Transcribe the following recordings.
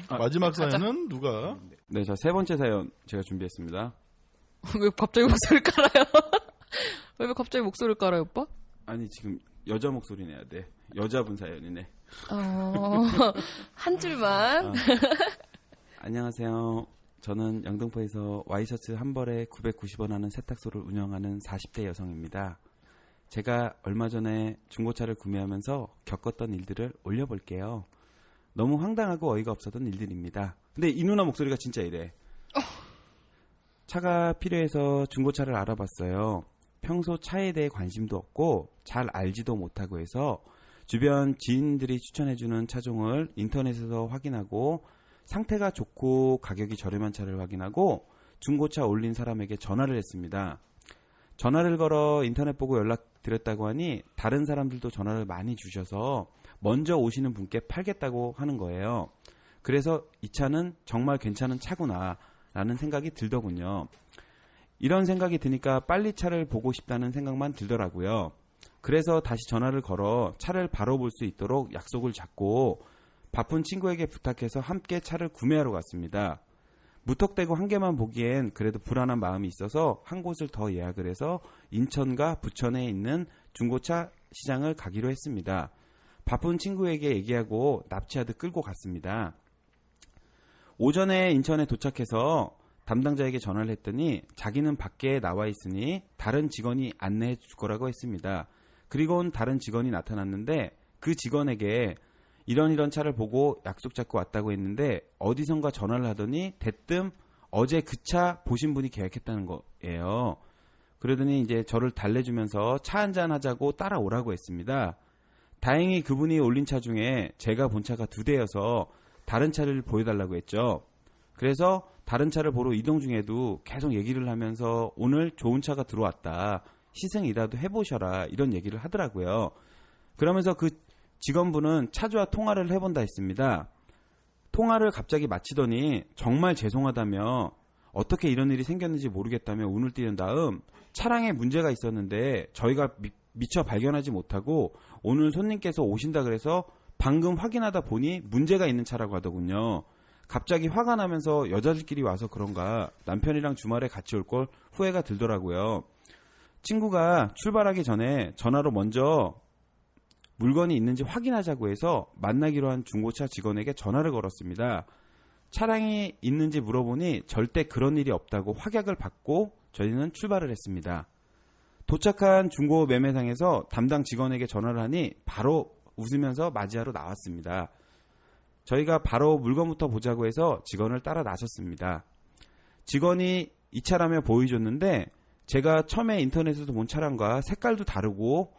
마지막 사연은 누가? 네, 저 세 번째 사연 제가 준비했습니다. 왜 갑자기 목소리를 깔아요? 왜 갑자기 목소리를 깔아요, 오빠? 아니, 지금 여자 목소리 내야 돼. 여자분 사연이네. 한 줄만. 안녕하세요. 저는 영등포에서 와이셔츠 한 벌에 990원 하는 세탁소를 운영하는 40대 여성입니다. 제가 얼마 전에 중고차를 구매하면서 겪었던 일들을 올려볼게요. 너무 황당하고 어이가 없었던 일들입니다. 근데 이 누나 목소리가 진짜 이래. 차가 필요해서 중고차를 알아봤어요. 평소 차에 대해 관심도 없고 잘 알지도 못하고 해서 주변 지인들이 추천해주는 차종을 인터넷에서 확인하고 상태가 좋고 가격이 저렴한 차를 확인하고 중고차 올린 사람에게 전화를 했습니다. 전화를 걸어 인터넷 보고 연락드렸다고 하니 다른 사람들도 전화를 많이 주셔서 먼저 오시는 분께 팔겠다고 하는 거예요. 그래서 이 차는 정말 괜찮은 차구나 라는 생각이 들더군요. 이런 생각이 드니까 빨리 차를 보고 싶다는 생각만 들더라고요. 그래서 다시 전화를 걸어 차를 바로 볼 수 있도록 약속을 잡고 바쁜 친구에게 부탁해서 함께 차를 구매하러 갔습니다. 무턱대고 한 개만 보기엔 그래도 불안한 마음이 있어서 한 곳을 더 예약을 해서 인천과 부천에 있는 중고차 시장을 가기로 했습니다. 바쁜 친구에게 얘기하고 납치하듯 끌고 갔습니다. 오전에 인천에 도착해서 담당자에게 전화를 했더니 자기는 밖에 나와 있으니 다른 직원이 안내해 줄 거라고 했습니다. 그리고는 다른 직원이 나타났는데 그 직원에게 이런 차를 보고 약속 잡고 왔다고 했는데 어디선가 전화를 하더니 대뜸 어제 그 차 보신 분이 계약했다는 거예요. 그러더니 이제 저를 달래주면서 차 한잔 하자고 따라오라고 했습니다. 다행히 그분이 올린 차 중에 제가 본 차가 2대여서 다른 차를 보여달라고 했죠. 그래서 다른 차를 보러 이동 중에도 계속 얘기를 하면서 오늘 좋은 차가 들어왔다. 시승이라도 해보셔라. 이런 얘기를 하더라고요. 그러면서 그 직원분은 차주와 통화를 해본다 했습니다. 통화를 갑자기 마치더니 정말 죄송하다며 어떻게 이런 일이 생겼는지 모르겠다며 운을 띄운 다음 차량에 문제가 있었는데 저희가 미처 발견하지 못하고 오늘 손님께서 오신다 그래서 방금 확인하다 보니 문제가 있는 차라고 하더군요. 갑자기 화가 나면서 여자들끼리 와서 그런가 남편이랑 주말에 같이 올 걸 후회가 들더라고요. 친구가 출발하기 전에 전화로 먼저 물건이 있는지 확인하자고 해서 만나기로 한 중고차 직원에게 전화를 걸었습니다. 차량이 있는지 물어보니 절대 그런 일이 없다고 확약을 받고 저희는 출발을 했습니다. 도착한 중고 매매상에서 담당 직원에게 전화를 하니 바로 웃으면서 맞이하러 나왔습니다. 저희가 바로 물건부터 보자고 해서 직원을 따라 나섰습니다. 직원이 이 차라며 보여줬는데 제가 처음에 인터넷에서 본 차량과 색깔도 다르고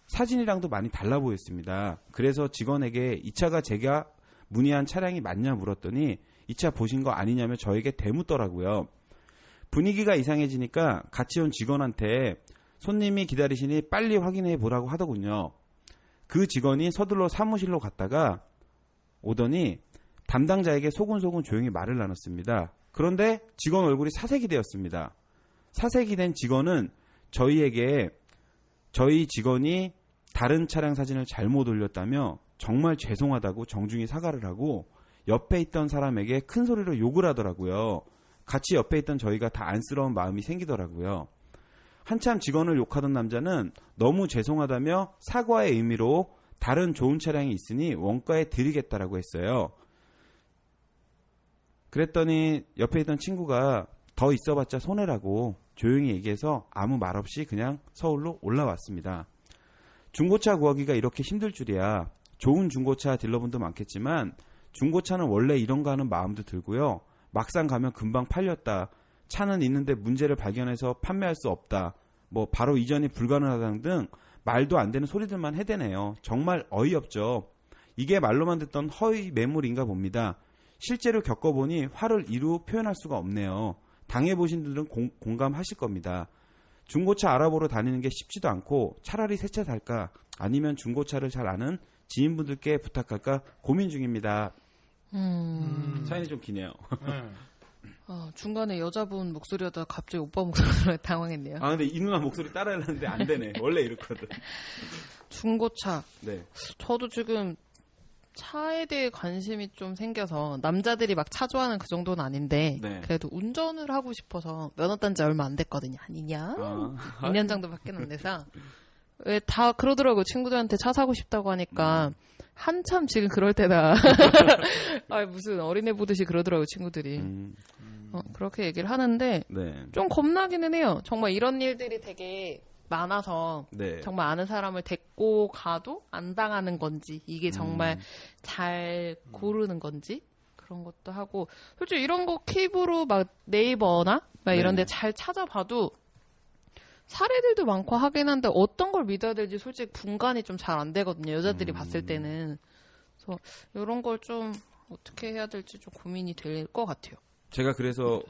사진이랑도 많이 달라 보였습니다. 그래서 직원에게 이 차가 제가 문의한 차량이 맞냐 물었더니 이 차 보신 거 아니냐며 저에게 대묻더라고요. 분위기가 이상해지니까 같이 온 직원한테 손님이 기다리시니 빨리 확인해 보라고 하더군요. 그 직원이 서둘러 사무실로 갔다가 오더니 담당자에게 소근소근 조용히 말을 나눴습니다. 그런데 직원 얼굴이 사색이 되었습니다. 사색이 된 직원은 저희에게 저희 직원이 다른 차량 사진을 잘못 올렸다며 정말 죄송하다고 정중히 사과를 하고 옆에 있던 사람에게 큰 소리로 욕을 하더라고요. 같이 옆에 있던 저희가 다 안쓰러운 마음이 생기더라고요. 한참 직원을 욕하던 남자는 너무 죄송하다며 사과의 의미로 다른 좋은 차량이 있으니 원가에 드리겠다라고 했어요. 그랬더니 옆에 있던 친구가 더 있어봤자 손해라고 조용히 얘기해서 아무 말 없이 그냥 서울로 올라왔습니다. 중고차 구하기가 이렇게 힘들 줄이야. 좋은 중고차 딜러분도 많겠지만 중고차는 원래 이런가 하는 마음도 들고요. 막상 가면 금방 팔렸다. 차는 있는데 문제를 발견해서 판매할 수 없다. 뭐 바로 이전이 불가능하다는 등 말도 안 되는 소리들만 해대네요. 정말 어이없죠. 이게 말로만 듣던 허위 매물인가 봅니다. 실제로 겪어보니 화를 이루 표현할 수가 없네요. 당해보신 분들은 공감하실 겁니다. 중고차 알아보러 다니는 게 쉽지도 않고 차라리 새 차 살까 아니면 중고차를 잘 아는 지인분들께 부탁할까 고민 중입니다. 사연이 좀 기네요. 중간에 여자분 목소리하다가 갑자기 오빠 목소리로 당황했네요. 아 근데 이 누나 목소리 따라하려는데 안 되네. 원래 이렇거든. 중고차. 네. 저도 지금 차에 대해 관심이 좀 생겨서 남자들이 막 차 좋아하는 그 정도는 아닌데 네. 그래도 운전을 하고 싶어서 면허 딴 지 얼마 안 됐거든요. 한 2년? 2년 정도밖에 안 돼서 왜 다 그러더라고요. 친구들한테 차 사고 싶다고 하니까 한참 지금 그럴 때다. 아, 무슨 어린애 보듯이 그러더라고요. 친구들이. 그렇게 얘기를 하는데 네. 좀 겁나기는 해요. 정말 이런 일들이 되게 많아서 네. 정말 아는 사람을 데리고 가도 안 당하는 건지 이게 정말 잘 고르는 건지 그런 것도 하고 솔직히 이런 거 킵으로 막 네이버나 막 이런 데 잘 찾아봐도 사례들도 많고 하긴 한데 어떤 걸 믿어야 될지 솔직히 분간이 좀 잘 안 되거든요. 여자들이 봤을 때는. 그래서 이런 걸 좀 어떻게 해야 될지 좀 고민이 될 것 같아요. 제가 그래서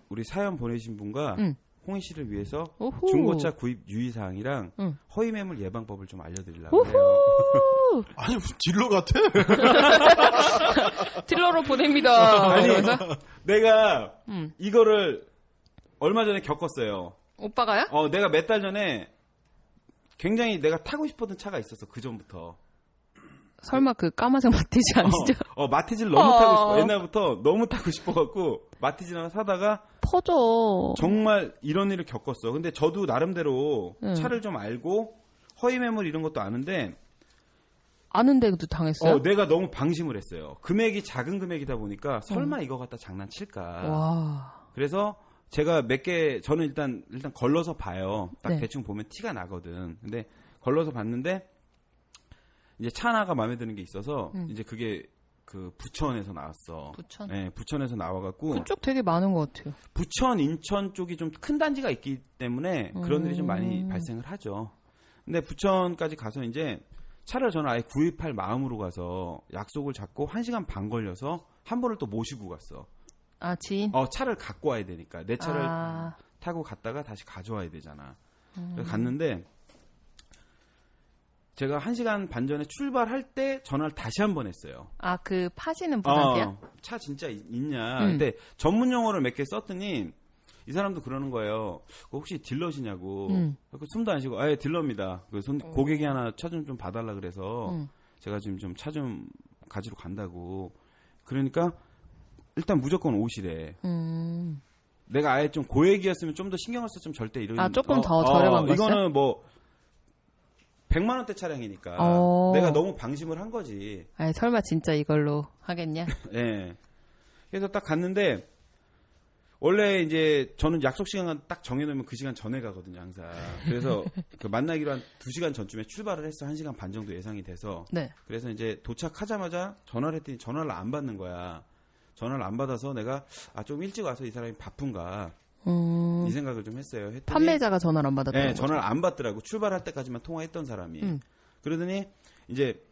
우리 사연 보내신 분과 홍희 씨를 위해서 오호. 중고차 구입 유의사항이랑 허위 매물 예방법을 좀 알려드리려고 오호. 해요. 아니, 무슨 딜러 같아? 딜러로 보냅니다. 아니, 이러면서. 내가 이거를 얼마 전에 겪었어요. 오빠가요? 내가 몇 달 전에 굉장히 내가 타고 싶었던 차가 있었어. 그 전부터. 설마 그 까마색 마티즈 아니죠? 마티즈를 너무 타고 싶어. 옛날부터 너무 타고 싶어갖고 마티즈 하나 사다가 퍼져. 정말 이런 일을 겪었어. 근데 저도 나름대로 차를 좀 알고 허위 매물 이런 것도 아는데 아는데도 당했어요? 내가 너무 방심을 했어요. 금액이 작은 금액이다 보니까 설마 이거 갖다 장난칠까. 와. 그래서 제가 몇 개 저는 일단 걸러서 봐요. 딱 네. 대충 보면 티가 나거든. 근데 걸러서 봤는데 이제 차 하나가 마음에 드는 게 있어서 이제 그게 그 부천에서 나왔어. 부천? 네, 부천에서 나와갖고 그쪽 되게 많은 것 같아요. 부천, 인천 쪽이 좀 큰 단지가 있기 때문에 그런 일이 좀 많이 발생을 하죠. 근데 부천까지 가서 이제 차를 저는 아예 구입할 마음으로 가서 약속을 잡고 1시간 반 걸려서 한 번을 또 모시고 갔어. 아, 지인? 차를 갖고 와야 되니까. 내 차를 타고 갔다가 다시 가져와야 되잖아. 그래서 갔는데 제가 1시간 반 전에 출발할 때 전화를 다시 한 번 했어요. 아, 그 파시는 분한테요? 차 진짜 있냐. 근데 전문 용어를 몇 개 썼더니 이 사람도 그러는 거예요. 혹시 딜러시냐고. 그 숨도 안 쉬고 아예 딜러입니다. 고객이 하나 차 좀 봐달라 그래서 제가 지금 좀 차 좀 가지러 간다고. 그러니까 일단 무조건 오시래. 내가 아예 좀 고액이었으면 좀 더 신경을 썼으면 절대 이런. 조금 더 저렴한 거였어요? 이거는 뭐 100만 원대 차량이니까 내가 너무 방심을 한 거지. 아니, 설마 진짜 이걸로 하겠냐? 네. 그래서 딱 갔는데 원래 이제 저는 약속 시간 딱 정해놓으면 그 시간 전에 가거든요, 항상. 그래서 그 만나기로 한 2시간 전쯤에 출발을 했어. 1시간 반 정도 예상이 돼서. 네. 그래서 이제 도착하자마자 전화를 했더니 전화를 안 받는 거야. 전화를 안 받아서 내가 좀 일찍 와서 이 사람이 바쁜가 이 생각을 좀 했어요. 했더니 판매자가 전화를 안 받았다는 네, 거죠? 전화를 안 받더라고. 출발할 때까지만 통화했던 사람이. 그러더니 이제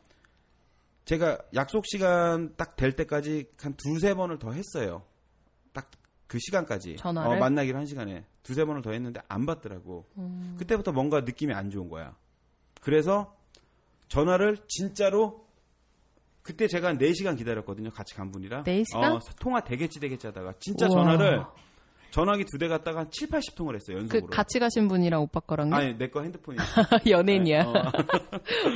제가 약속 시간 딱 될 때까지 한 2-3번을 더 했어요. 딱 그 시간까지. 전화를? 만나기로 한 시간에 2-3번을 더 했는데 안 받더라고. 그때부터 뭔가 느낌이 안 좋은 거야. 그래서 전화를 진짜로 그때 제가 한 4시간 기다렸거든요. 같이 간 분이랑. 4시간? 통화 되겠지 하다가 진짜 전화를 전화기 2대 갖다가 한 7-80통을 했어요. 연속으로. 그 같이 가신 분이랑 오빠 거랑요? 아니 내 거 핸드폰이. 연예인이야.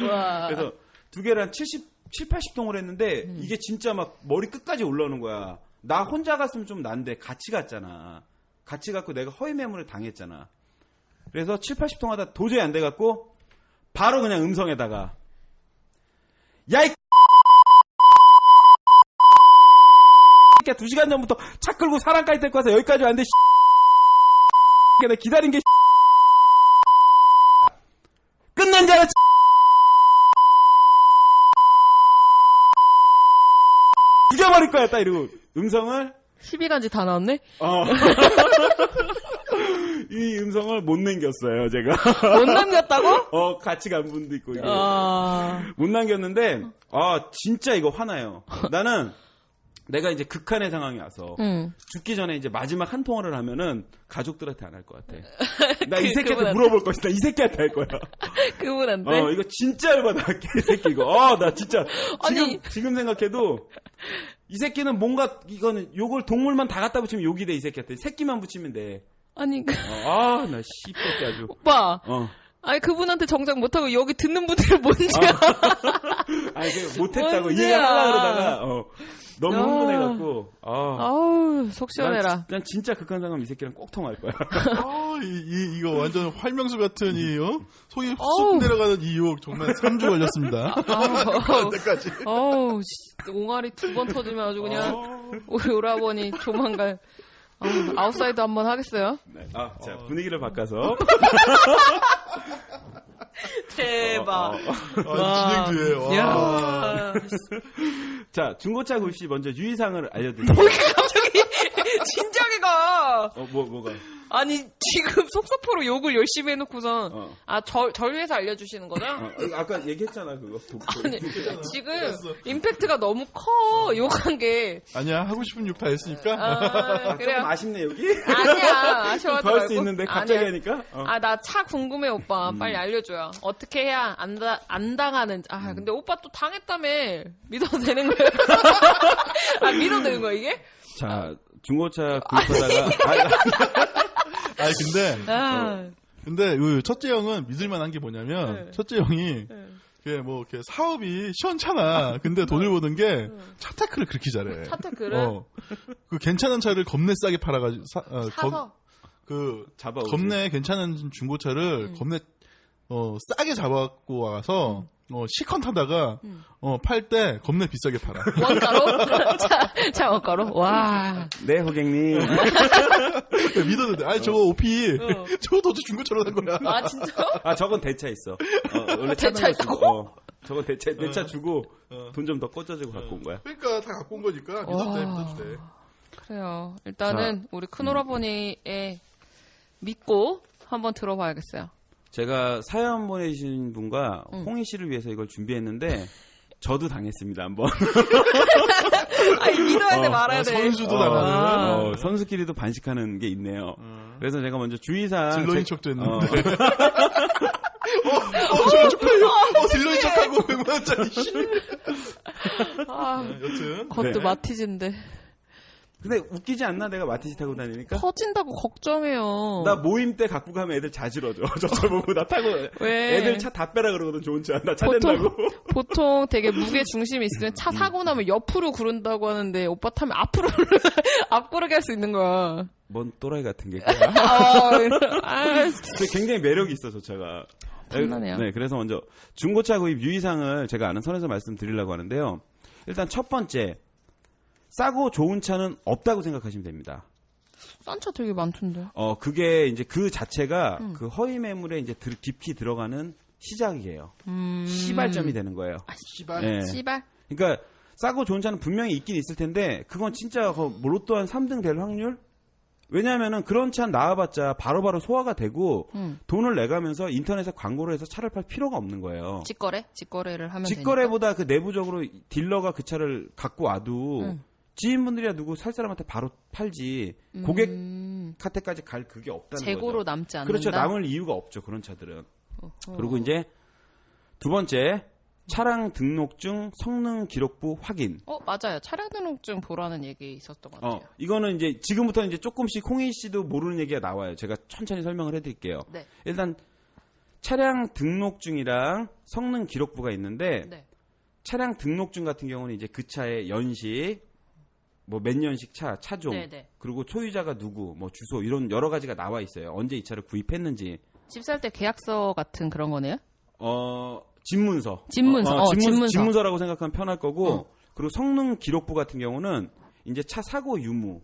와. 그래서 2개를 한 70-80통을 했는데 이게 진짜 막 머리 끝까지 올라오는 거야. 나 혼자 갔으면 좀 난데 같이 갔잖아. 같이 갔고 내가 허위 매물을 당했잖아. 그래서 7-80통 하다 도저히 안 돼갖고 바로 그냥 음성에다가 야이 2시간 전부터 차 끌고 사람까지 데리고 와서 여기까지 왔는데 내가 기다린 게 끝난 줄 알았지. 죽여버릴 거야 딱 이러고 음성을 12가지 다 나왔네? 이 음성을 못 남겼어요 제가. 못 남겼다고? 같이 간 분도 있고 이게 못 남겼는데 진짜 이거 화나요. 나는 내가 이제 극한의 상황이 와서 죽기 전에 이제 마지막 한 통화를 하면은 가족들한테 안 할 것 같아. 나 이 새끼한테 물어볼 것이다. 이 새끼한테 할 거야. 그분한테? 이거 진짜 열받아. 개새끼 이거. 나 진짜 아니. 지금 생각해도 이 새끼는 뭔가 이거는 요걸 동물만 다 갖다 붙이면 욕이 돼. 이 새끼한테 새끼만 붙이면 돼. 아니 나 씨발게 아주. 오빠. 아니 그분한테 정작 못하고 여기 듣는 분들은 뭔지 아니 그 못했다고 뭔지야. 이해를 하려고 그러다가 너무 흥분해갖고 아우 속 시원해라. 난 진짜 극한상감 이 새끼랑 꼭 통할 거야. 이거 완전 활명수 같은 속이 쑥 내려가는 이 유혹 정말 3주 걸렸습니다. 그때까지. 어우, 옹알이 2번 터지면 아주 그냥 우리 오라버니 조만간 아웃사이드 한번 하겠어요. 네. 자 분위기를 바꿔서. 대박. 진행주예요. 야. 자 중고차 구입 먼저 유의사항을 알려드릴게요. 갑자기 진지하게 가. 뭐가? 아니 지금 속사포로 욕을 열심히 해놓고선 저를 위해서 알려주시는 거죠? 아까 얘기했잖아 그거. 아니 지금 임팩트가 너무 커 욕한 게. 아니야 하고 싶은 욕 다 했으니까. 그래요. 조금 아쉽네 여기. 아니야 아쉬워하지 더 할 말고. 수 있는데 갑자기 아니야. 하니까. 나 차 궁금해 오빠 빨리 알려줘요. 어떻게 해야 안 당하는지. 근데 오빠 또 당했다며 믿어도 되는 거예요? 믿어도 되는 거야 이게? 자 중고차 구입하다가 근데 그 첫째 형은 믿을만한 게 뭐냐면 첫째 형이 이렇게 사업이 시원찮아. 근데 돈을 버는 게 차테크를 그렇게 잘해. 차테크를? 그 괜찮은 차를 겁내 싸게 팔아가지고 사서 잡아오지. 겁내 괜찮은 중고차를 겁내 싸게 잡아갖고 와서 시컨 타다가 팔 때 겁내 비싸게 팔아. 원가로? 차 원가로? 와. 네 고객님. 믿어도 돼. 아니 저거 오피 저거 중고차로 산 거야. 아 진짜? 저건 대차 있어. 원래 대차 있다고? 저거 대차 주고 돈 좀 더 꽂아주고 갖고 온 거야. 그러니까 다 갖고 온 거니까 믿어도 돼. 그래요. 일단은 우리 큰오라버니의 믿고 한번 들어봐야겠어요. 제가 사연 보내주신 분과 홍희 씨를 위해서 이걸 준비했는데 저도 당했습니다 한번. 아니 믿어야 돼 말아야 돼. 선수도 나가는. 선수끼리도 반식하는 게 있네요. 그래서 제가 먼저 주의사항. 딜러인 척도 했는데. 저거 쪽팔려. 딜러인 척하고 100만원짜리. 여튼. 그것도 마티즈인데. 근데 웃기지 않나 내가 마티즈 타고 다니니까? 터진다고 걱정해요. 나 모임 때 갖고 가면 애들 자지러져. 저걸 보고 나 타고 왜? 애들 차 다 빼라 그러거든 좋은 차. 나 차 된다고. 보통 되게 무게 중심이 있으면 차 사고 나면 옆으로 구른다고 하는데 오빠 타면 앞으로 앞구르게 할 수 있는 거야. 뭔 또라이 같은 게. 근데 굉장히 매력이 있어 저 차가. 탐나네요. 네, 그래서 먼저 중고차 구입 유의사항을 제가 아는 선에서 말씀드리려고 하는데요. 일단 첫 번째. 싸고 좋은 차는 없다고 생각하시면 됩니다. 싼 차 되게 많던데. 그게 이제 그 자체가 그 허위 매물에 이제 깊이 들어가는 시작이에요. 시발점이 되는 거예요. 시발. 네. 시발. 그러니까 싸고 좋은 차는 분명히 있긴 있을 텐데 그건 진짜 로또 한 3등 될 확률? 왜냐하면은 그런 차 나와봤자 바로바로 소화가 되고 돈을 내가면서 인터넷에 광고를 해서 차를 팔 필요가 없는 거예요. 직거래를 하면 직거래보다 그 내부적으로 딜러가 그 차를 갖고 와도 지인분들이야 누구 살 사람한테 바로 팔지 고객한테까지 갈 그게 없다는 거죠. 재고로 남지 않는다. 그렇죠. 남을 이유가 없죠. 그런 차들은. 그리고 이제 두 번째 차량 등록증 성능 기록부 확인. 맞아요. 차량 등록증 보라는 얘기 있었던 것 같아요. 이거는 이제 지금부터 이제 조금씩 홍희 씨도 모르는 얘기가 나와요. 제가 천천히 설명을 해드릴게요. 네. 일단 차량 등록증이랑 성능 기록부가 있는데 네. 차량 등록증 같은 경우는 이제 그 차의 연식, 뭐 몇 년식 차종, 네네. 그리고 소유자가 누구, 뭐 주소 이런 여러 가지가 나와 있어요. 언제 이 차를 구입했는지. 집 살 때 계약서 같은 그런 거네요? 집문서. 집문서라고 생각하면 편할 거고, 그리고 성능 기록부 같은 경우는 이제 차 사고 유무,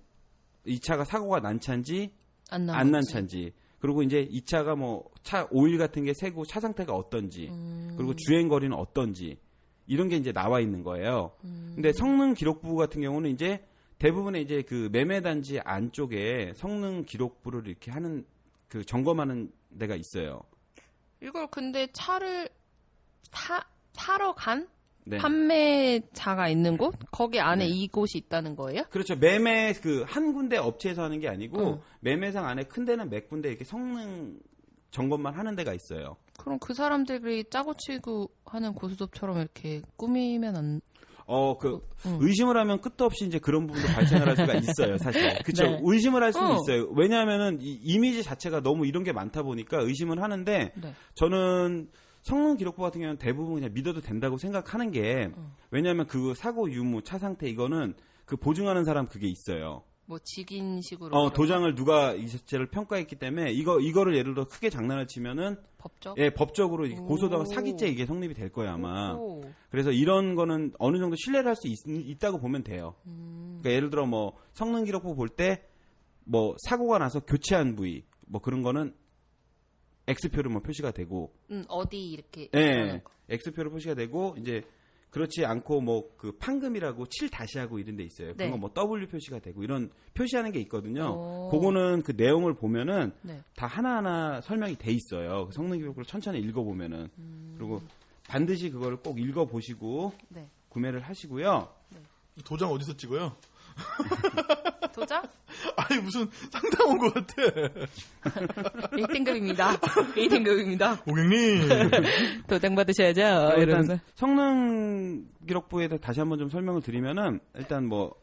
이 차가 사고가 난 차인지 안 난 차인지, 그리고 이제 이 차가 뭐 차 오일 같은 게 새고 차 상태가 어떤지, 그리고 주행 거리는 어떤지 이런 게 이제 나와 있는 거예요. 근데 성능 기록부 같은 경우는 이제 대부분의 이제 그 매매단지 안쪽에 성능 기록부를 이렇게 하는 그 점검하는 데가 있어요. 이걸 근데 차를 사러 간 네. 판매자가 있는 곳? 거기 안에 이곳이 있다는 거예요? 그렇죠. 매매 그 한 군데 업체에서 하는 게 아니고 매매상 안에 큰 데는 몇 군데 이렇게 성능 점검만 하는 데가 있어요. 그럼 그 사람들이 짜고 치고 하는 고스톱처럼 이렇게 꾸미면 안... 의심을 하면 끝도 없이 이제 그런 부분도 발생을 할 수가 있어요, 사실. 그쵸? 네. 의심을 할 수는 있어요. 왜냐하면은 이 이미지 자체가 너무 이런 게 많다 보니까 의심을 하는데, 네. 저는 성능 기록부 같은 경우는 대부분 그냥 믿어도 된다고 생각하는 게, 왜냐하면 그 사고 유무, 차 상태 이거는 그 보증하는 사람 그게 있어요. 뭐 직인식으로 도장을 누가 이 자체를 평가했기 때문에 이거를 예를 들어 크게 장난을 치면은 법적? 예, 법적으로 고소다가 사기죄 이게 성립이 될 거예요, 아마. 오. 그래서 이런 거는 어느 정도 신뢰를 할 수 있다고 보면 돼요. 그러니까 예를 들어 뭐 성능 기록부 볼 때 뭐 사고가 나서 교체한 부위 뭐 그런 거는 X표를 뭐 표시가 되고 어디 이렇게 예. X표를 표시가 되고 이제 그렇지 않고 뭐 그 판금이라고 7-하고 이런 데 있어요. 그런 네. 거 뭐 W 표시가 되고 이런 표시하는 게 있거든요. 오. 그거는 그 내용을 보면은 네. 다 하나하나 설명이 돼 있어요. 그 성능 기록부를 천천히 읽어보면은 그리고 반드시 그거를 꼭 읽어보시고 네. 구매를 하시고요. 도장 어디서 찍어요? 도장? 아니 무슨 상담 온 것 같아. 1등급입니다. 1등급입니다. 고객님. 도장 받으셔야죠. 이러면서. 일단 성능 기록부에 대해 다시 한번 좀 설명을 드리면은 일단 뭐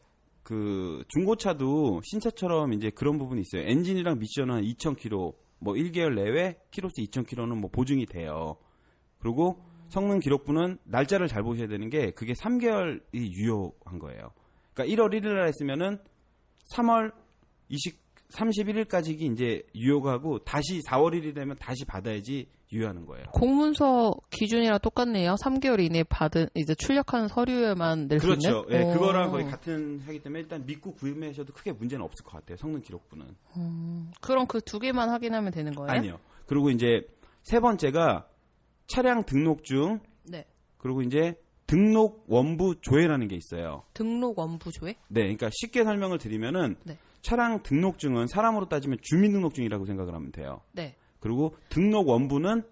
그 중고차도 신차처럼 이제 그런 부분이 있어요. 엔진이랑 미션은 한 2,000km, 뭐 1개월 내외 키로수 2,000km는 뭐 보증이 돼요. 그리고 성능 기록부는 날짜를 잘 보셔야 되는 게 그게 3개월이 유효한 거예요. 그러니까 1월 1일 날 했으면은 3월 31일까지 이제 유효가 하고 다시 4월 1일이 되면 다시 받아야지 유효하는 거예요. 공문서 기준이랑 똑같네요. 3개월 이내에 받은 이제 출력한 서류에만 낼 수 있는. 그렇죠. 예, 그거랑 거의 같은 하기 때문에 일단 믿고 구매하셔도 크게 문제는 없을 것 같아요. 성능 기록부는. 그럼 그 두 개만 확인하면 되는 거예요? 아니요. 그리고 이제 세 번째가 차량 등록증. 네. 그리고 이제 등록 원부 조회라는 게 있어요. 등록 원부 조회? 네, 그러니까 쉽게 설명을 드리면은 네. 차량 등록증은 사람으로 따지면 주민등록증이라고 생각을 하면 돼요. 네. 그리고 등록 원부는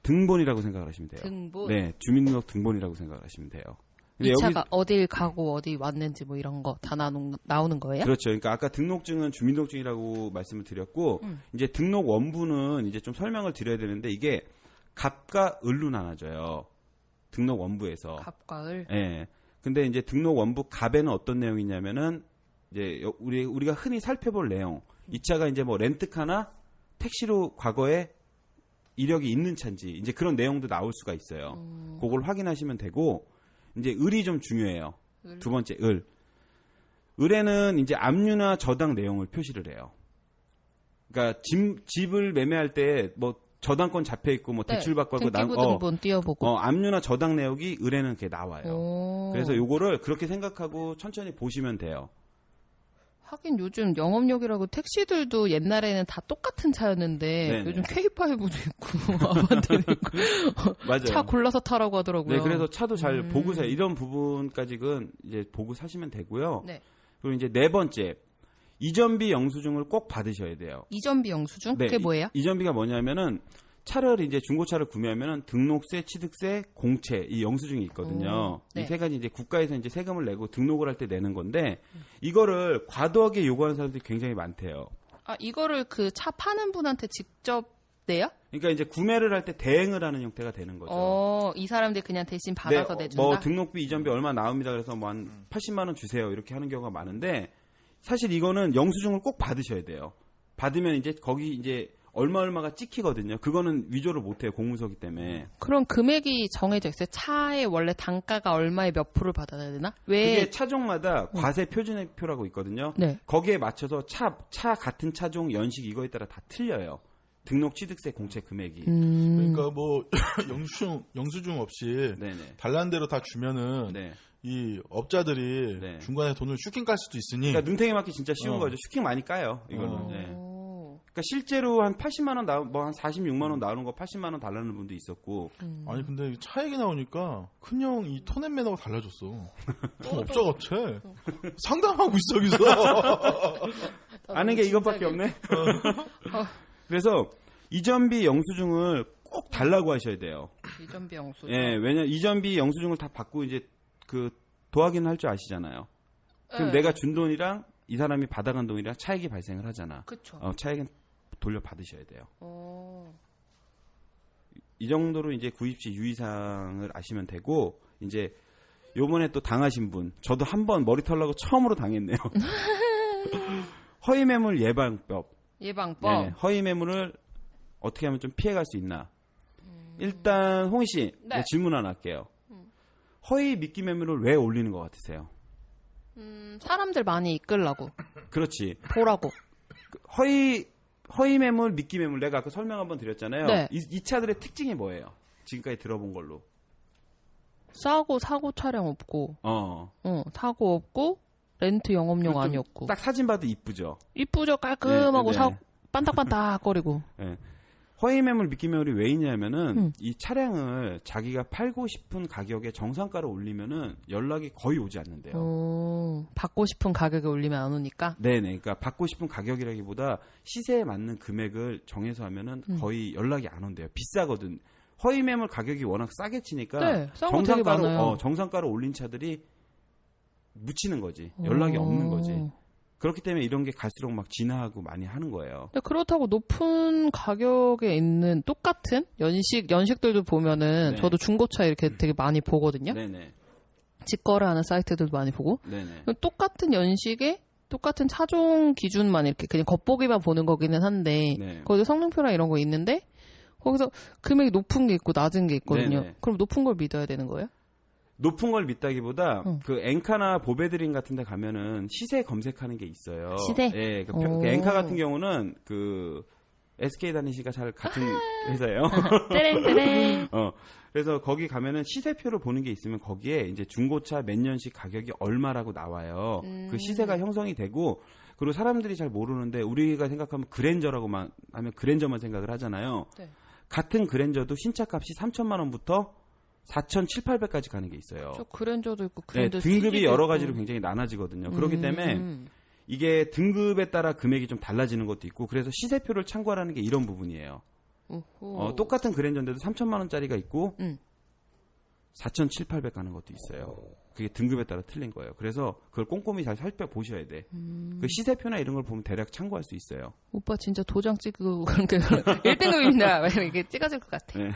등본이라고 생각을 하시면 돼요. 등본. 네, 주민등록 등본이라고 생각을 하시면 돼요. 이 근데 차가 어딜 가고 어디 왔는지 뭐 이런 거 다 나오는 거예요? 그렇죠. 그러니까 아까 등록증은 주민등록증이라고 말씀을 드렸고 이제 등록 원부는 이제 좀 설명을 드려야 되는데 이게 갑과 을로 나눠져요. 등록 원부에서. 갑과 을. 예. 근데 이제 등록 원부 갑에는 어떤 내용이 있냐면은 이제 우리가 흔히 살펴볼 내용. 이 차가 이제 뭐 렌트카나 택시로 과거에 이력이 있는 차인지 이제 그런 내용도 나올 수가 있어요. 그걸 확인하시면 되고 이제 을이 좀 중요해요. 두 번째 을. 을에는 이제 압류나 저당 내용을 표시를 해요. 그러니까 집을 매매할 때 뭐 저당권 잡혀 있고 뭐 대출 받고 하고 등기부등본 띄워보고 압류나 저당 내역이 을에는 그게 나와요. 오. 그래서 요거를 그렇게 생각하고 천천히 보시면 돼요. 하긴 요즘 영업용이라고 택시들도 옛날에는 다 똑같은 차였는데 네네. 요즘 K5도 있고 아반떼도 있고 맞아요. 차 골라서 타라고 하더라고요. 네, 그래서 차도 잘 보고 사요. 이런 부분까지는 이제 보고 사시면 되고요. 네. 그리고 이제 네 번째 이전비 영수증을 꼭 받으셔야 돼요. 이전비 영수증? 네, 그게 뭐예요? 이전비가 뭐냐면은 차를 이제 중고차를 구매하면은 등록세, 취득세, 공채 이 영수증이 있거든요. 네. 이 세 가지 이제 국가에서 이제 세금을 내고 등록을 할 때 내는 건데 이거를 과도하게 요구하는 사람들이 굉장히 많대요. 아, 이거를 그 차 파는 분한테 직접 내요? 그러니까 이제 구매를 할 때 대행을 하는 형태가 되는 거죠. 이 사람들 그냥 대신 받아서 내준다? 뭐 등록비 이전비 얼마 나옵니다. 그래서 뭐 한 80만 원 주세요. 이렇게 하는 경우가 많은데 사실 이거는 영수증을 꼭 받으셔야 돼요. 받으면 이제 거기 이제 얼마가 찍히거든요. 그거는 위조를 못해요. 공문서기 때문에. 그럼 금액이 정해져 있어요? 차의 원래 단가가 얼마에 몇 프로를 받아야 되나? 왜? 그게 차종마다 과세 표준표라고 있거든요. 네. 거기에 맞춰서 차 같은 차종 연식 이거에 따라 다 틀려요. 등록 취득세 공채 금액이. 그러니까 뭐 영수증 없이 네네. 달라는 대로 다 주면은 네. 이 업자들이 네. 중간에 돈을 슈킹 깔 수도 있으니. 그러니까 눈탱이 맞기 진짜 쉬운 거죠. 슈킹 많이 까요. 이거는. 네. 그러니까 실제로 한 80만 원 뭐 한 46만 원 나오는 거 80만 원 달라는 분도 있었고. 아니 근데 차 얘기 나오니까 큰형 이 톤앤 매너가 달라졌어. 업자 같아. 상담하고 있어 여기서. 아는 게 이것밖에 없네. 그래서 이전비 영수증을 꼭 달라고 하셔야 돼요. 이전비 영수증. 예, 왜냐면 이전비 영수증을 다 받고 이제 그 도하기는 할 줄 아시잖아요. 그럼 내가 준 돈이랑 이 사람이 받아간 돈이랑 차익이 발생을 하잖아. 그쵸. 차익은 돌려 받으셔야 돼요. 이 정도로 이제 구입 시 유의사항을 아시면 되고, 이제 요번에 또 당하신 분, 저도 한번 머리 털라고 처음으로 당했네요. 허위 매물 예방법. 예방법. 네, 허위 매물을 어떻게 하면 좀 피해갈 수 있나. 일단 홍희 씨, 네. 질문 하나 할게요. 허위 미끼 매물을 왜 올리는 것 같으세요? 사람들 많이 이끌라고. 그렇지. 보라고. 허위 매물, 미끼 매물 내가 아까 설명 한번 드렸잖아요. 네. 이 차들의 특징이 뭐예요? 지금까지 들어본 걸로. 싸고 사고 차량 없고. 사고 없고 렌트 영업용 아니었고. 딱 사진 봐도 이쁘죠. 이쁘죠. 깔끔하고 네, 네. 반딱반딱거리고. 네. 허위 매물, 미끼 매물이 왜 있냐면은 이 차량을 자기가 팔고 싶은 가격에 정상가로 올리면은 연락이 거의 오지 않는데요. 받고 싶은 가격에 올리면 안 오니까. 네네. 그러니까 받고 싶은 가격이라기보다 시세에 맞는 금액을 정해서 하면은 거의 연락이 안 온대요. 비싸거든. 허위 매물 가격이 워낙 싸게 치니까 네, 싼 거 되게 많아요. 정상가로 올린 차들이 묻히는 거지. 연락이 없는 거지. 그렇기 때문에 이런 게 갈수록 막 진화하고 많이 하는 거예요. 근데 그렇다고 높은 가격에 있는 똑같은 연식들도 보면은 네. 저도 중고차 이렇게 되게 많이 보거든요. 네네. 직거래하는 사이트들도 많이 보고. 네네. 똑같은 연식에 똑같은 차종 기준만 이렇게 그냥 겉보기만 보는 거기는 한데 네. 거기서 성능표랑 이런 거 있는데 거기서 금액이 높은 게 있고 낮은 게 있거든요. 네네. 그럼 높은 걸 믿어야 되는 거예요? 높은 걸 믿다기보다 그 엔카나 보베드림 같은 데 가면은 시세 검색하는 게 있어요. 시세? 예. 그 엔카 같은 경우는 그 SK 다니시가 잘 같은 회사예요. 떼랭떼랭. 그래서 거기 가면은 시세표를 보는 게 있으면 거기에 이제 중고차 몇 년식 가격이 얼마라고 나와요. 그 시세가 형성이 되고 그리고 사람들이 잘 모르는데 우리가 생각하면 그랜저라고만 하면 그랜저만 생각을 하잖아요. 네. 같은 그랜저도 신차값이 3천만 원부터 4,700~800까지 가는 게 있어요. 저 그랜저도 있고 네, 그랜저 등급이 CG도 여러 있고. 가지로 굉장히 나눠지거든요. 그렇기 때문에 이게 등급에 따라 금액이 좀 달라지는 것도 있고 그래서 시세표를 참고하라는 게 이런 부분이에요. 똑같은 그랜저인데도 3천만 원짜리가 있고 4,700~800 가는 것도 있어요. 그게 등급에 따라 틀린 거예요. 그래서 그걸 꼼꼼히 잘 살펴보셔야 돼. 그 시세표나 이런 걸 보면 대략 참고할 수 있어요. 오빠 진짜 도장 찍고 그렇게 1등급입니다. 이렇게 찍어줄 것 같아. 네.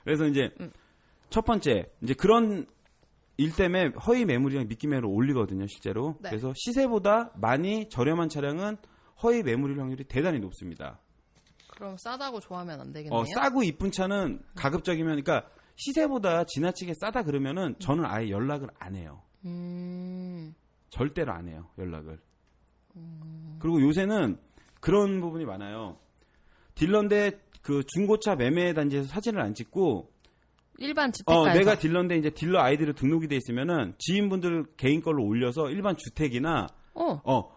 그래서 이제 첫 번째 이제 그런 일 때문에 허위 매물이랑 미끼 매물을 올리거든요, 실제로. 네. 그래서 시세보다 많이 저렴한 차량은 허위 매물일 확률이 대단히 높습니다. 그럼 싸다고 좋아하면 안 되겠네요. 싸고 이쁜 차는 가급적이면 그러니까 시세보다 지나치게 싸다 그러면은 저는 아예 연락을 안 해요. 절대로 안 해요, 연락을. 그리고 요새는 그런 부분이 많아요. 딜러인데 그 중고차 매매 단지에서 사진을 안 찍고 일반 주택가에서 내가 딜러인데 이제 딜러 아이디로 등록이 돼 있으면은 지인분들 개인 걸로 올려서 일반 주택이나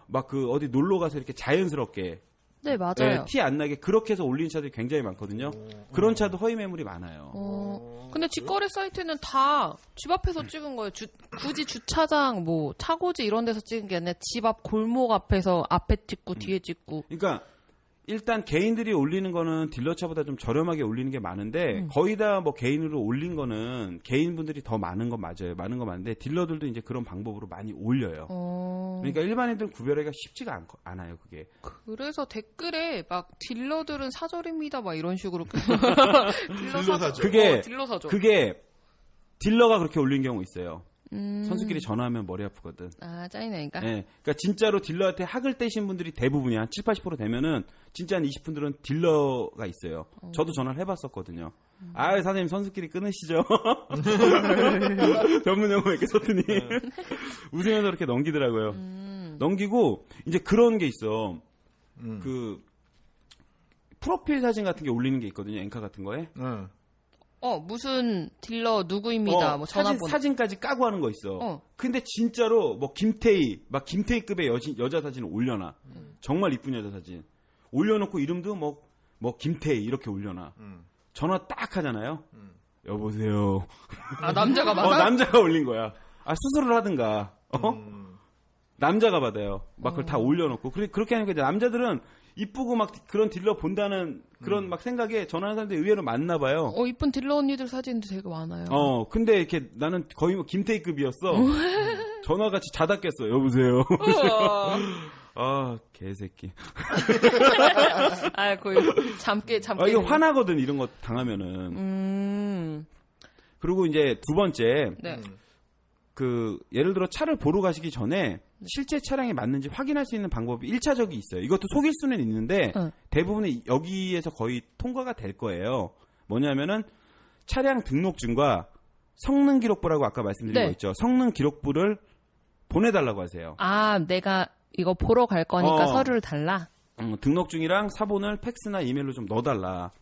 막 그 어디 놀러 가서 이렇게 자연스럽게 네, 맞아요. 티 안 나게 그렇게 해서 올리는 차들이 굉장히 많거든요. 그런 차도 허위 매물이 많아요. 근데 직거래 사이트는 다 집 앞에서 찍은 거예요. 굳이 주차장, 뭐 차고지 이런 데서 찍은 게 아니라 집 앞 골목 앞에서 앞에 찍고 뒤에 찍고. 그러니까 일단 개인들이 올리는 거는 딜러차보다 좀 저렴하게 올리는 게 많은데 거의 다 뭐 개인으로 올린 거는 개인분들이 더 많은 건 맞아요. 많은 건 맞는데 딜러들도 이제 그런 방법으로 많이 올려요. 그러니까 일반인들은 구별하기가 쉽지가 않아요, 그게. 그래서 댓글에 막 딜러들은 사절입니다, 막 이런 식으로. 딜러 사절. 딜러 사절. 그게 딜러가 그렇게 올린 경우 있어요. 선수끼리 전화하면 머리 아프거든. 아, 짜증나니까? 네. 그러니까 진짜로 딜러한테 학을 떼신 분들이 대부분이야. 70~80% 되면은 진짜 한 20분들은 딜러가 있어요. 저도 전화를 해봤었거든요. 아, 사장님 선수끼리 끊으시죠. 전문 용어 이렇게 썼더니 웃으면서 이렇게 넘기더라고요. 넘기고 이제 그런 게 있어. 그 프로필 사진 같은 게 올리는 게 있거든요. 엔카 같은 거에. 무슨 딜러 누구입니다. 뭐 전화번호. 사진까지 까고 하는 거 있어. 근데 진짜로 뭐 김태희급의 여자 사진을 올려놔. 정말 이쁜 여자 사진. 올려놓고 이름도 뭐 김태희 이렇게 올려놔. 전화 딱 하잖아요. 여보세요. 아, 남자가 받아? 남자가 올린 거야. 아, 수술을 하든가. 남자가 받아요. 막 그걸 다 올려놓고. 그렇게 하니까 이제 남자들은 이쁘고 막 그런 딜러 본다는 그런 막 생각에 전화하는 사람들이 의외로 많나 봐요. 이쁜 딜러 언니들 사진도 되게 많아요. 근데 이렇게 나는 거의 뭐 김태희급이었어. 전화같이 자다 깼어. 여보세요. 아, 개새끼. 거의 잠깨. 이게 화나거든, 이런 거 당하면은. 그리고 이제 두 번째. 네. 예를 들어 차를 보러 가시기 전에 실제 차량에 맞는지 확인할 수 있는 방법이 1차적이 있어요. 이것도 속일 수는 있는데 대부분은 여기에서 거의 통과가 될 거예요. 뭐냐면은 차량 등록증과 성능 기록부라고 아까 말씀드린 거 있죠. 성능 기록부를 보내달라고 하세요. 내가 이거 보러 갈 거니까 서류를 달라? 등록증이랑 사본을 팩스나 이메일로 좀 넣어달라.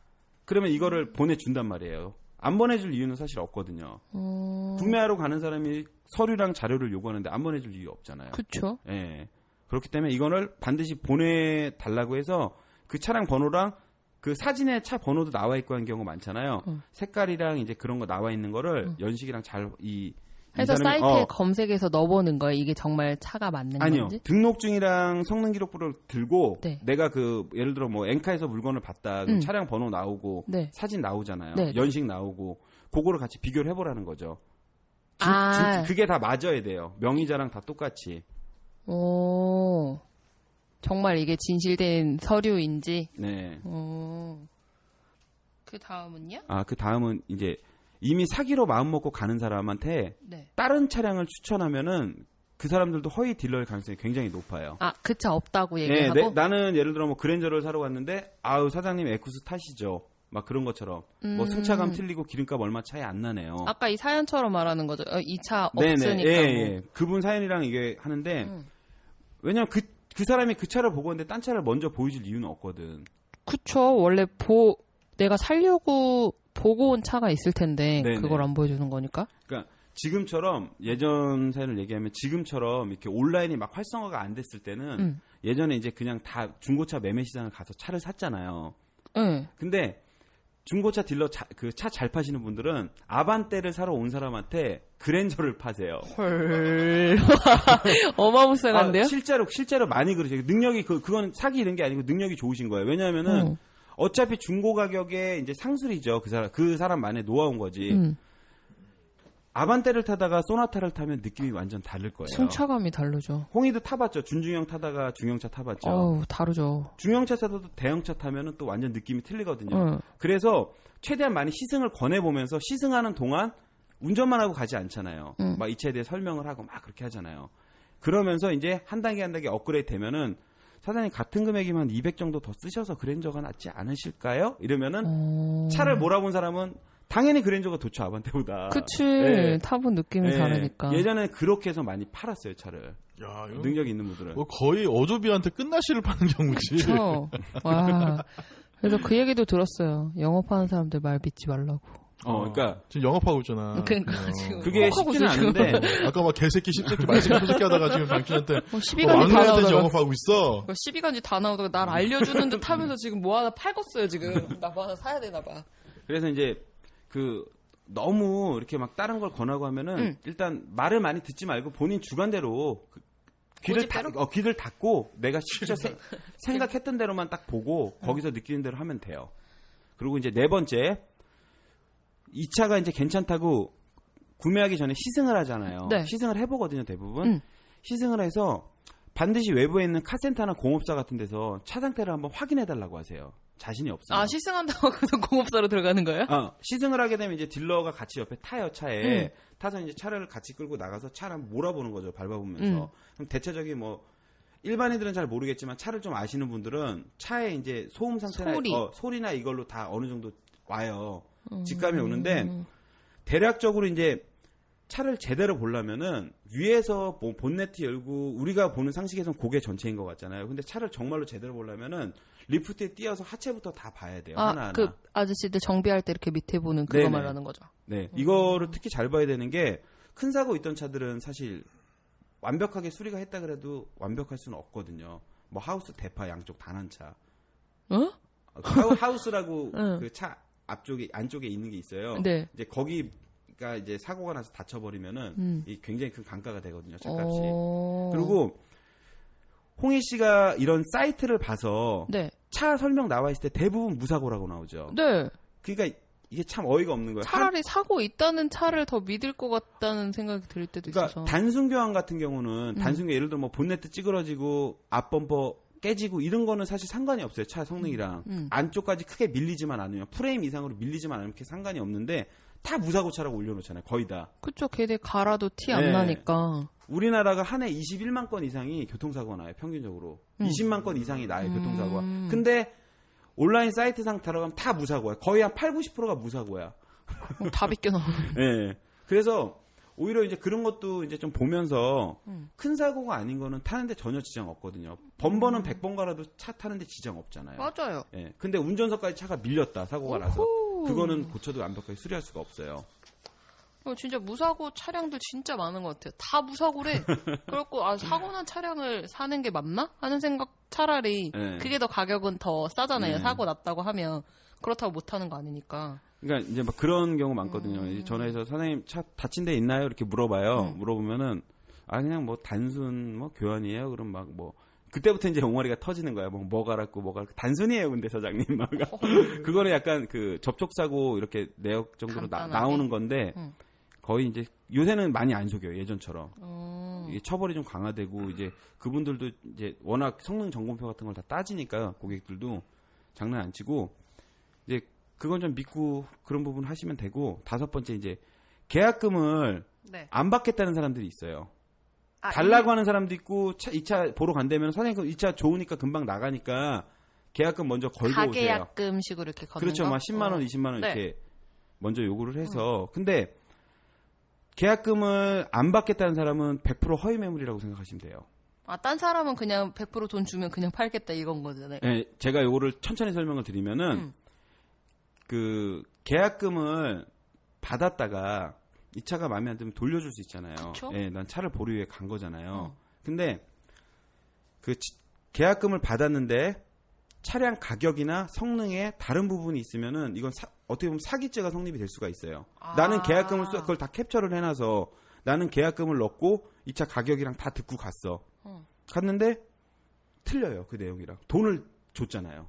그러면 이거를 보내준단 말이에요. 안 보내줄 이유는 사실 없거든요. 구매하러 가는 사람이 서류랑 자료를 요구하는데 안 보내줄 이유 없잖아요. 그렇죠. 예. 그렇기 때문에 이거를 반드시 보내달라고 해서 그 차량 번호랑 그 사진에 차 번호도 나와 있고 하는 경우가 많잖아요. 색깔이랑 이제 그런 거 나와 있는 거를 연식이랑 해서 사이트에 검색해서 넣어보는 거예요. 이게 정말 차가 맞는 아니요. 건지? 등록증이랑 성능 기록부를 들고 네. 내가 예를 들어 뭐 엔카에서 물건을 봤다. 그럼 차량 번호 나오고 사진 나오잖아요. 연식 나오고 그거를 같이 비교를 해보라는 거죠. 그게 다 맞아야 돼요. 명의자랑 다 똑같이. 오, 정말 이게 진실된 서류인지. 네. 그 다음은요? 그 다음은 이제 이미 사기로 마음 먹고 가는 사람한테 다른 차량을 추천하면은 그 사람들도 허위 딜러일 가능성이 굉장히 높아요. 그 차 없다고 얘기하고? 나는 예를 들어 뭐 그랜저를 사러 갔는데 사장님 에쿠스 타시죠. 막 그런 것처럼 뭐 승차감 틀리고 기름값 얼마 차이 안 나네요. 아까 이 사연처럼 말하는 거죠. 이 차 없으니까. 예. 그분 사연이랑 이게 하는데 왜냐면 그 사람이 그 차를 보고 있는데 딴 차를 먼저 보여줄 이유는 없거든. 그쵸. 원래 내가 살려고 보고 온 차가 있을 텐데 그걸 안 보여주는 거니까. 그러니까 지금처럼 예전 사연을 얘기하면 지금처럼 이렇게 온라인이 막 활성화가 안 됐을 때는 예전에 이제 그냥 다 중고차 매매 시장을 가서 차를 샀잖아요. 근데 중고차 딜러 그 차 잘 파시는 분들은 아반떼를 사러 온 사람한테 그랜저를 파세요. 헐. 어마무쌍한데요? 실제로 많이 그러세요. 능력이 그건 사기 이런 게 아니고 능력이 좋으신 거예요. 왜냐하면은 어차피 중고 가격에 이제 상술이죠. 그 사람만의 노하우인 거지. 아반떼를 타다가 소나타를 타면 느낌이 완전 다를 거예요. 승차감이 다르죠. 홍이도 타봤죠. 준중형 타다가 중형차 타봤죠. 다르죠. 중형차 타도 대형차 타면은 또 완전 느낌이 틀리거든요. 그래서 최대한 많이 시승을 권해보면서 시승하는 동안 운전만 하고 가지 않잖아요. 막 이 차에 대해 설명을 하고 막 그렇게 하잖아요. 그러면서 이제 한 단계 업그레이드 되면은 사장님 같은 금액이면 200 정도 더 쓰셔서 그랜저가 낫지 않으실까요? 이러면은 차를 몰아본 사람은 당연히 그랜저가 좋죠, 아반떼보다. 그치. 네. 타본 느낌이 다르니까. 예전에는 그렇게 해서 많이 팔았어요, 차를. 야, 능력이 있는 분들은. 거의 어조비한테 끝나시를 파는 경우지. 그렇죠. 와. 그래서 그 얘기도 들었어요. 영업하는 사람들 말 믿지 말라고. 그러니까 지금 영업하고 있잖아. 그러니까 지금 그게 쉽지는 않은데 아까 막 개새끼, 씹새끼, 말새끼, 소새끼 하다가 지금 당신한테 시비간지 다 나오다가 영업하고 있어. 시비간지 다 나오다가 날 알려주는 듯 하면서 지금 뭐 하나 팔궜어요 지금. 나 뭐 하나 사야 되나 봐. 그래서 이제 너무 이렇게 막 다른 걸 권하고 하면은 일단 말을 많이 듣지 말고 본인 주관대로 귀를 닫고 내가 진짜 생각했던 대로만 딱 보고 거기서 느끼는 대로 하면 돼요. 그리고 이제 네 번째, 이 차가 이제 괜찮다고 구매하기 전에 시승을 하잖아요. 시승을 해보거든요, 대부분. 시승을 해서 반드시 외부에 있는 카센터나 공업사 같은 데서 차 상태를 한번 확인해달라고 하세요. 자신이 없어요. 시승한다고 해서 공업사로 들어가는 거예요? 시승을 하게 되면 이제 딜러가 같이 옆에 타요, 차에. 타서 이제 차를 같이 끌고 나가서 차를 한번 몰아보는 거죠, 밟아보면서. 그럼 대체적인 일반인들은 잘 모르겠지만 차를 좀 아시는 분들은 차에 이제 소음 상태나 소리나 이걸로 다 어느 정도 와요. 직감이 오는데 대략적으로 이제 차를 제대로 보려면은 위에서 본네트 열고 우리가 보는 상식에서는 고개 전체인 것 같잖아요. 근데 차를 정말로 제대로 보려면은 리프트에 띄어서 하체부터 다 봐야 돼요. 하나하나. 그 아저씨들 정비할 때 이렇게 밑에 보는 그거 말하는 거죠. 네. 이거를 특히 잘 봐야 되는 게 큰 사고 있던 차들은 사실 완벽하게 수리가 했다 그래도 완벽할 수는 없거든요. 뭐 하우스 대파 양쪽 단 한 차. 하우스라고 그 차 안쪽에 있는 게 있어요. 이제 거기가 이제 사고가 나서 다쳐버리면은 굉장히 큰 강가가 되거든요, 차값이. 그리고 홍희 씨가 이런 사이트를 봐서 네. 차 설명 나와 있을 때 대부분 무사고라고 나오죠. 네. 그러니까 이게 참 어이가 없는 거예요. 차라리 사고 있다는 차를 더 믿을 것 같다는 생각이 들 때도 그러니까 있어서. 단순 교환 같은 경우는 단순 예를 들어 뭐 본네트 찌그러지고 앞범퍼 깨지고 이런 거는 사실 상관이 없어요. 차 성능이랑. 안쪽까지 크게 밀리지만 않으면 프레임 이상으로 밀리지만 않으면 상관이 없는데 다 무사고 차라고 올려놓잖아요. 거의 다. 그쵸. 걔네 갈아도 티 안 네. 나니까. 우리나라가 한 해 21만 건 이상이 교통사고가 나요. 평균적으로. 20만 건 이상이 나요. 교통사고가. 근데 온라인 사이트상 들어가면 다 무사고야. 거의 한 8, 90%가 무사고야. 다 비껴 나오네. 네. 그래서 오히려 이제 그런 것도 이제 좀 보면서 큰 사고가 아닌 거는 타는데 전혀 지장 없거든요. 번번은 100번 가라도 차 타는데 지장 없잖아요. 맞아요. 예. 근데 운전석까지 차가 밀렸다. 사고가 나서. 그거는 고쳐도 완벽하게 수리할 수가 없어요. 진짜 무사고 차량들 진짜 많은 것 같아요. 다 무사고래. 그렇고 사고 난 차량을 사는 게 맞나? 하는 생각 차라리 네. 그게 더 가격은 더 싸잖아요. 네. 사고 났다고 하면 그렇다고 못 하는 거 아니니까. 그러니까 이제 막 그런 경우 많거든요. 이제 전화해서 사장님 차 다친 데 있나요? 이렇게 물어봐요. 물어보면은 그냥 뭐 단순 뭐 교환이에요. 그럼 막 뭐 그때부터 이제 옹알이가 터지는 거야. 뭐 갈았고 단순이에요. 근데 사장님 막 그거는 약간 그 접촉 사고 이렇게 내역 정도로 나오는 건데 거의 이제 요새는 많이 안 속여요. 예전처럼. 이게 처벌이 좀 강화되고 이제 그분들도 이제 워낙 성능 점검표 같은 걸 다 따지니까 고객들도 장난 안 치고 이제 그건 좀 믿고 그런 부분 하시면 되고 5번째 이제 계약금을 네. 안 받겠다는 사람들이 있어요. 달라고 하는 사람도 있고 이 차 보러 간다면 선생님 이 차 좋으니까 금방 나가니까 계약금 먼저 걸고 오세요. 가계약금식으로 이렇게 걷는 그렇죠. 거? 막 10만 원, 20만 원 네. 이렇게 먼저 요구를 해서 근데 계약금을 안 받겠다는 사람은 100% 허위 매물이라고 생각하시면 돼요. 딴 사람은 그냥 100% 돈 주면 그냥 팔겠다 이건 거잖아요. 네, 제가 요거를 천천히 설명을 드리면은 그 계약금을 받았다가 이 차가 마음에 안 들면 돌려줄 수 있잖아요. 예, 난 차를 보류해 간 거잖아요. 근데 그 계약금을 받았는데 차량 가격이나 성능에 다른 부분이 있으면은 이건 어떻게 보면 사기죄가 성립이 될 수가 있어요. 나는 계약금을 그걸 다 캡처를 해놔서 나는 계약금을 넣고 이 차 가격이랑 다 듣고 갔어. 갔는데 틀려요. 그 내용이랑. 돈을 줬잖아요.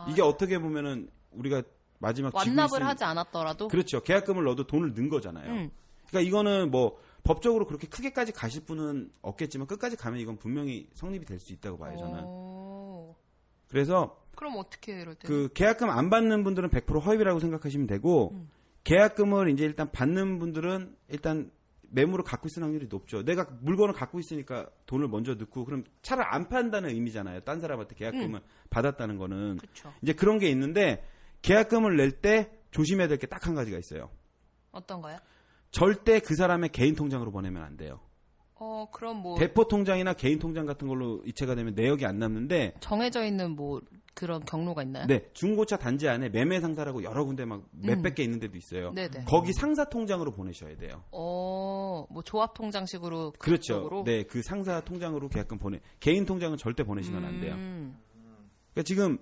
이게 어떻게 보면은 우리가 마지막 완납을 하지 않았더라도 그렇죠. 계약금을 넣어도 돈을 넣은 거잖아요. 그러니까 이거는 뭐 법적으로 그렇게 크게까지 가실 분은 없겠지만 끝까지 가면 이건 분명히 성립이 될 수 있다고 봐요. 저는. 그래서 그럼 어떻게 해요, 이럴 때? 그 계약금 안 받는 분들은 100% 허위라고 생각하시면 되고 계약금을 이제 일단 받는 분들은 일단 매물을 갖고 있을 확률이 높죠. 내가 물건을 갖고 있으니까 돈을 먼저 넣고 그럼 차를 안 판다는 의미잖아요. 딴 사람한테 계약금을 받았다는 거는. 그쵸. 이제 그런 게 있는데 계약금을 낼 때 조심해야 될 게 딱 한 가지가 있어요. 어떤가요? 절대 그 사람의 개인 통장으로 보내면 안 돼요. 그럼 뭐 대포 통장이나 개인 통장 같은 걸로 이체가 되면 내역이 안 남는데 정해져 있는 뭐 그런 경로가 있나요? 네, 중고차 단지 안에 매매 상사라고 여러 군데 막 몇백 개 있는 데도 있어요. 네네. 거기 상사 통장으로 보내셔야 돼요. 뭐 조합 통장식으로 그렇죠. 그쪽으로? 네, 그 상사 통장으로 계약금 개인 통장은 절대 보내시면 안 돼요. 그러니까 지금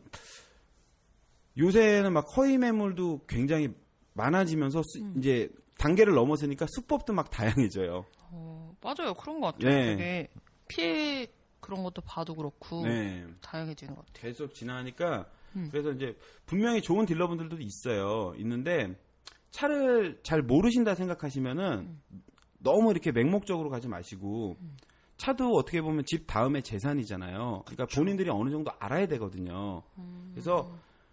요새는 막 허위 매물도 굉장히 많아지면서 이제 단계를 넘어서니까 수법도 막 다양해져요. 맞아요. 그런 것 같아요. 네. 되게 피해 그런 것도 봐도 그렇고 네. 다양해지는 것 같아요. 계속 지나니까 그래서 이제 분명히 좋은 딜러분들도 있는데 차를 잘 모르신다 생각하시면은 너무 이렇게 맹목적으로 가지 마시고 차도 어떻게 보면 집 다음에 재산이잖아요. 그러니까 본인들이 어느 정도 알아야 되거든요. 그래서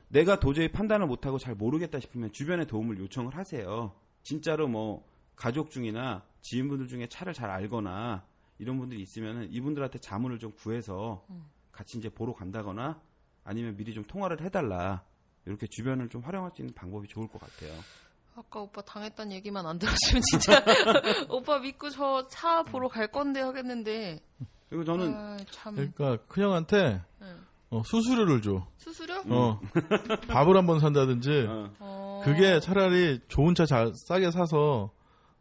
내가 도저히 판단을 못하고 잘 모르겠다 싶으면 주변에 도움을 요청을 하세요. 진짜로 뭐 가족 중이나 지인분들 중에 차를 잘 알거나 이런 분들이 있으면 이분들한테 자문을 좀 구해서 같이 이제 보러 간다거나 아니면 미리 좀 통화를 해달라. 이렇게 주변을 좀 활용할 수 있는 방법이 좋을 것 같아요. 아까 오빠 당했다는 얘기만 안 들었으면 진짜 오빠 믿고 저 차 보러 갈 건데 하겠는데. 그리고 저는 참. 그러니까 큰형한테 수수료를 줘. 수수료? 밥을 한번 산다든지 그게 차라리 좋은 차 싸게 사서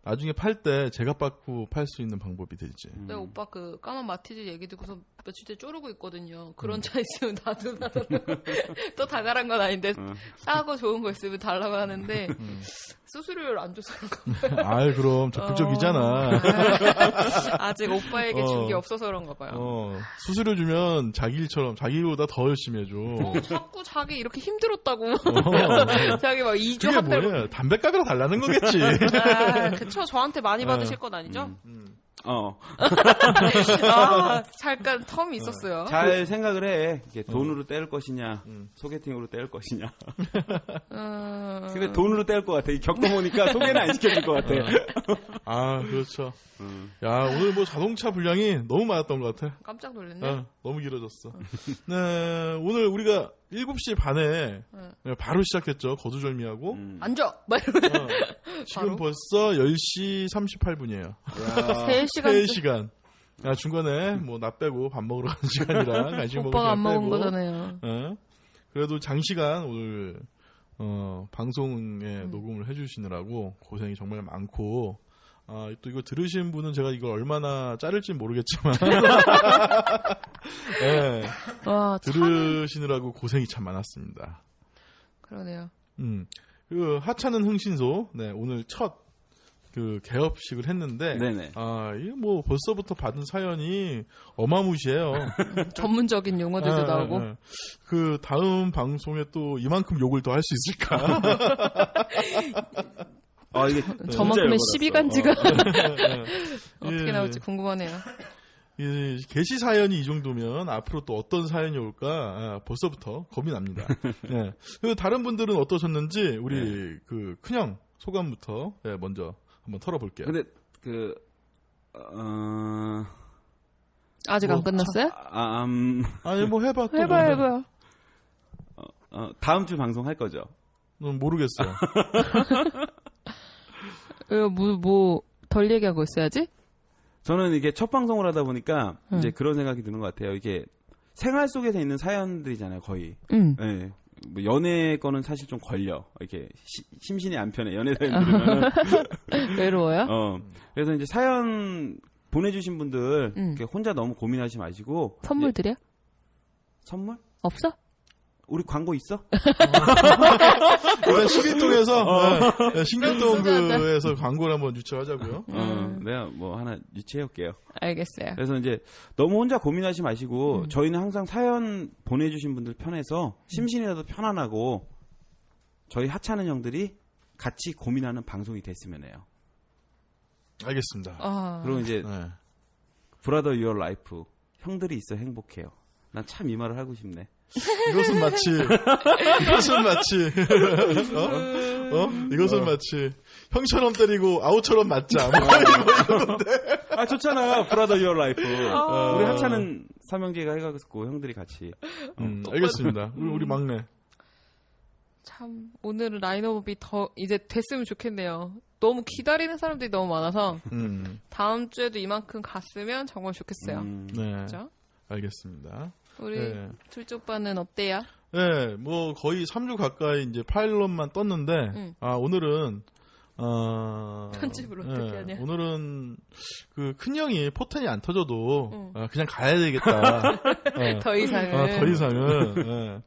나중에 팔 때 제값 받고 팔 수 있는 방법이 되지. 네, 오빠 그 까만 마티즈 얘기 듣고서 며칠째 쪼르고 있거든요. 그런 차 있으면 나도 또 다가란 건 아닌데 싸고 좋은 거 있으면 달라고 하는데 수수료를 안 줘서 그런가 봐요. 아이 그럼 적극적이잖아. 아직 오빠에게 준 게 없어서 그런가 봐요. 수수료 주면 자기 일처럼 자기보다 더 열심히 해줘. 자꾸 자기 이렇게 힘들었다고. 자기 막 2주 그게 한 달. 뭐야? 담배값이랑 달라는 거겠지. 아, 그쵸. 저한테 많이 받으실 건 아니죠? 잠깐 텀이 있었어요. 잘 생각을 해. 이게 돈으로 떼을 것이냐, 소개팅으로 떼을 것이냐. 근데 돈으로 떼을 것 같아. 이 겪고 보니까 소개는 안 시켜줄 것 같아. 아, 그렇죠. 야, 오늘 뭐 자동차 분량이 너무 많았던 것 같아. 깜짝 놀랐네. 너무 길어졌어. 네, 오늘 우리가 7시 반에 바로 시작했죠. 거두절미하고. 앉아! 막 이러면. 지금 벌써 10시 38분이에요. 3시간. 야, 중간에 뭐 나 빼고 밥 먹으러 가는 시간이랑 간식 먹을 오빠가 안 시간 먹은 빼고. 거잖아요. 그래도 장시간 오늘 방송에 녹음을 해주시느라고 고생이 정말 많고 또 이거 들으신 분은 제가 이걸 얼마나 자를지 모르겠지만 네, 와, 들으시느라고 고생이 참 많았습니다. 그러네요. 그 하찮은 흥신소 오늘 첫 그 개업식을 했는데 네네. 이게 뭐 벌써부터 받은 사연이 어마무시해요. 전문적인 용어들도 나오고. 그 다음 방송에 또 이만큼 욕을 더 할 수 있을까? 이게 저만큼의 시비간지가 어떻게 나올지 궁금하네요. 게시 사연이 이 정도면 앞으로 또 어떤 사연이 올까 벌써부터 겁이 납니다. 그 다른 분들은 어떠셨는지 우리 그 큰형 소감부터 먼저 한번 털어볼게요. 근데 아직 안 끝났어요? 아니 뭐 해봐 또. 해봐요. 다음 주 방송 할 거죠? 모르겠어요. 뭐 덜 얘기하고 있어야지? 저는 이게 첫 방송을 하다 보니까 이제 그런 생각이 드는 것 같아요. 이게 생활 속에서 있는 사연들이잖아요, 거의. 네. 뭐 연애 거는 사실 좀 걸려. 이렇게 심신이 안 편해. 연애 사연 들으면 외로워요? 그래서 이제 사연 보내주신 분들 이렇게 혼자 너무 고민하지 마시고 선물 드려? 선물? 없어? 우리 광고 있어? 일단 신길동에서 광고를 한번 유치하자고요. 내가 뭐 하나 유치해올게요. 알겠어요. 그래서 이제 너무 혼자 고민하지 마시고 저희는 항상 사연 보내주신 분들 편에서 심신이라도 편안하고 저희 하찮은 형들이 같이 고민하는 방송이 됐으면 해요. 알겠습니다. 그리고 이제 브라더 유어 라이프 형들이 있어 행복해요. 난 참 이 말을 하고 싶네. 이것은 마치 이것은 마치 형처럼 때리고 아우처럼 맞자. 이건데. 좋잖아. 브라더 유어 라이프. 우리 하찮은 삼형제가 해가지고 형들이 같이. 알겠습니다. 우리 막내. 참 오늘은 라인업이 더 이제 됐으면 좋겠네요. 너무 기다리는 사람들이 너무 많아서 다음 주에도 이만큼 갔으면 정말 좋겠어요. 네. 그렇죠? 알겠습니다. 우리 둘째 오빠는 어때요? 네, 뭐 거의 3주 가까이 이제 파일럿만 떴는데 오늘은 편집을 어떻게 하냐? 오늘은 그 큰형이 포텐이 안 터져도 그냥 가야 되겠다. 더 이상은.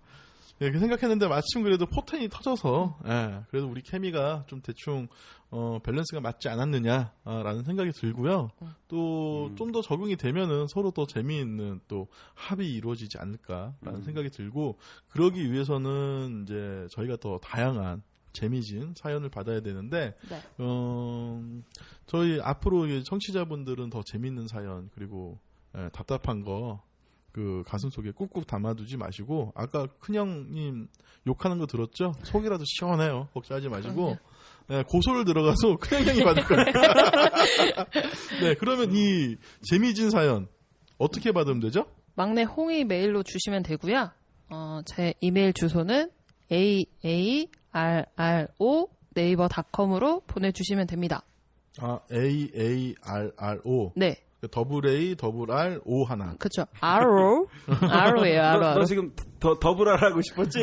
이렇게 생각했는데 마침 그래도 포텐이 터져서 그래도 우리 케미가 좀 대충 밸런스가 맞지 않았느냐라는 생각이 들고요. 또 좀 더 적응이 되면은 서로 더 재미있는 또 합이 이루어지지 않을까라는 생각이 들고 그러기 위해서는 이제 저희가 더 다양한 재미진 사연을 받아야 되는데 저희 앞으로 청취자분들은 더 재미있는 사연 그리고 답답한 거 그 가슴 속에 꾹꾹 담아두지 마시고 아까 큰형님 욕하는 거 들었죠? 속이라도 시원해요. 걱정하지 마시고 고소를 들어가서 큰형이 받을 거니까. 네, 그러면 이 재미진 사연 어떻게 받으면 되죠? 막내 홍이 메일로 주시면 되고요. 제 이메일 주소는 aarro 네이버닷컴으로 보내주시면 됩니다. AARRO. 네. 더블 A, 더블 R, O 하나. 그쵸. R예요, 너 R. 지금 더블하라고 싶었지?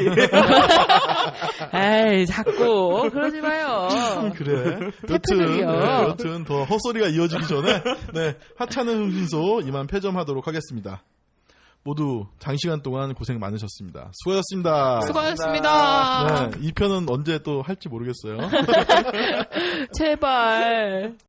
에이, 자꾸 그러지 마요. 그래. 태클들이요. 여튼 더 헛소리가 이어지기 전에 네, 하찮은 흥신소 이만 폐점하도록 하겠습니다. 모두 장시간 동안 고생 많으셨습니다. 수고하셨습니다. 수고하셨습니다. 네, 이 편은 언제 또 할지 모르겠어요. 제발.